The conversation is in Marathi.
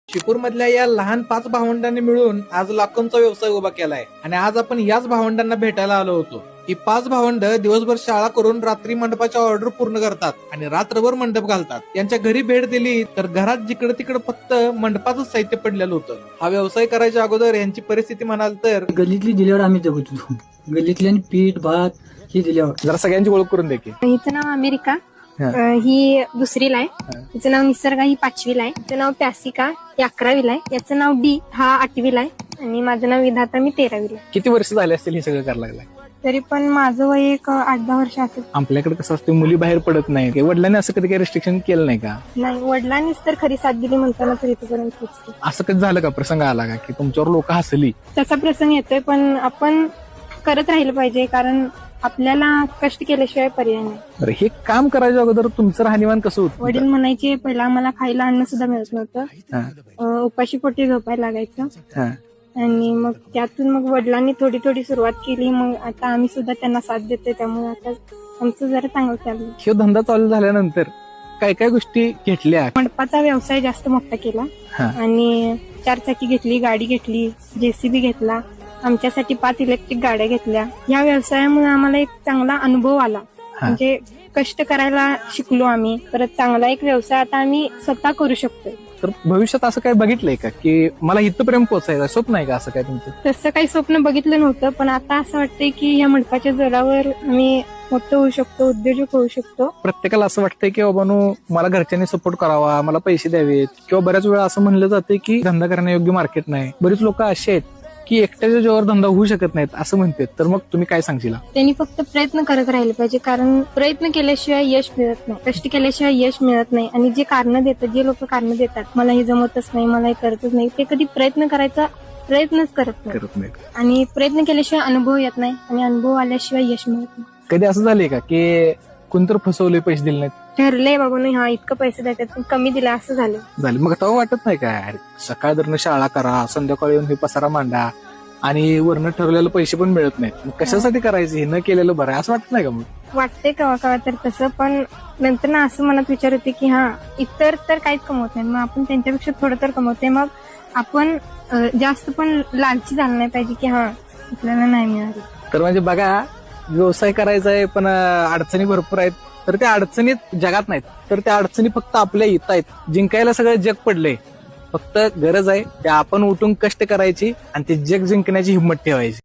शिपूर मधल्या या लहान 5 भावंडांनी मिळून आज लाखोंचा व्यवसाय उभा केलाय आणि आज आपण याच भावंडांना भेटायला आलो होतो. ही 5 भावंड दिवसभर शाळा करून रात्री मंडपाच्या ऑर्डर पूर्ण करतात आणि रात्रभर मंडप घालतात. त्यांच्या घरी भेट दिली तर घरात जिकडे तिकडे फक्त मंडपाचं साहित्य पडलेलं होतं. हा व्यवसाय करायच्या अगोदर यांची परिस्थिती म्हणाल तर गल्लीतली दिल्यावर आम्ही जगत होतो. गल्लीतली आणि पीठ भात हे दिल्यावर. जरा सगळ्यांची ओळख करून द्या की. हिचं नाव अमेरिका, ही दुसरीला आहे. हिचं नाव निसर्गा, ही 5वीला आहे. हिचं नाव प्यासिका, ही 11वीला आहे. याचं नाव डी, हा 8वीला आहे. आणि माझं नाव विधाता, मी 13वीला आहे. किती वर्ष झाले असतील हे सगळं करायला लागलाय? तरी पण माझं वय एक 8-10 वर्ष असेल. आपल्याकडे कसं असतं, मुली बाहेर पडत नाही. वडिलांनी असं कधी काही रेस्ट्रिक्शन केलं नाही का? नाही, वडिलांनीच तर खरी साथ दिली म्हणताना तर इथपर्यंत पोहोचली. असं कधी झालं का, प्रसंग आला का की तुमच्यावर लोक हसली? तसा प्रसंग येतोय, पण आपण करत राहिलं पाहिजे, कारण आपल्याला कष्ट केल्याशिवाय पर्याय नाही. बरं, हे काम करायच्या अगोदर तुमचं राहणीमान कसं होतं? वडील म्हणायचे पहिला आम्हाला खायला अन्न सुद्धा मिळत नव्हतं. उपाशी पोटी झोपायला लागायचं. आणि मग त्यातून मग वडिलांनी थोडी थोडी सुरुवात केली. मग आता आम्ही सुद्धा त्यांना साथ देतोय, त्यामुळे आता आमचं जरा चांगलं चाललं. हे धंदा चालू झाल्यानंतर काय काय गोष्टी घेतल्या? मंडपाचा व्यवसाय जास्त मोठा केला आणि 4 चाकी घेतली, गाडी घेतली, जेसीबी घेतला. आमच्यासाठी 5 इलेक्ट्रिक गाड्या घेतल्या. या व्यवसायामुळे आम्हाला एक चांगला अनुभव आला. म्हणजे कष्ट करायला शिकलो आम्ही. परत चांगला एक व्यवसाय आता आम्ही स्वतः करू शकतो. तर भविष्यात असं काय बघितलंय का की मला इथपर्यंत पोहोचायचं स्वप्न आहे का असं काय तुमचं? तसं काही स्वप्न बघितलं नव्हतं, पण आता असं वाटतंय की या मंडपाच्या जोरावर आम्ही मोठं होऊ शकतो, उद्योजक होऊ शकतो. प्रत्येकाला असं वाटतंय की बाबांनो मला घरच्यांनी सपोर्ट करावा, मला पैसे द्यावेत, किंवा बऱ्याच वेळा असं म्हणलं जाते की धंदा करण्यायोग्य मार्केट नाही. बरीच लोक असे आहेत की एकट्याच्या जोरावर धंदा होऊ शकत नाहीत असं म्हणतात. तर मग तुम्ही काय सांगशील? त्यांनी फक्त प्रयत्न करत राहिले पाहिजे, कारण प्रयत्न केल्याशिवाय यश मिळत नाही, कष्ट केल्याशिवाय यश मिळत नाही. आणि जे कारण देतात, जे लोक कारण देतात, मला हे जमतच नाही, मला हे करतच नाही, ते कधी प्रयत्न करायचा प्रयत्नच करत नाही. आणि प्रयत्न केल्याशिवाय अनुभव येत नाही, आणि अनुभव आल्याशिवाय यश मिळत नाही. कधी असं झालंय का की कोणतर फसवले, पैसे दिले नाहीत? ठरलंय बाबा नाही, हा इतकं पैसे देतात, कमी दिला, असं झालं. मग तेव्हा वाटत नाही काय सकाळ दरनं शाळा करा, संध्याकाळी येऊन हे पसारा मांडा आणि वरनं ठरलेले पैसे पण मिळत नाहीत, मग कशासाठी करायचं? हे न केलेलं बरं आहे असं वाटत नाही का? मग वाटते कवा तर तसं, पण नंतर ना असं मनात विचार होते की हा इतर तर काहीच कमवत नाही, मग आपण त्यांच्यापेक्षा थोडं तर कमवते. मग आपण जास्त पण लालची झालं नाही पाहिजे की हा आपल्याला नाही मिळालं. तर म्हणजे बघा, व्यवसाय करायचा आहे पण अडचणी भरपूर आहेत. तर त्या अडचणीत जगात नाहीत, तर त्या अडचणी फक्त आपल्या येत आहेत. जिंकायला सगळं जग पडलंय, फक्त गरज आहे त्या आपण उठून कष्ट करायची आणि ते जग जिंकण्याची हिंमत ठेवायची.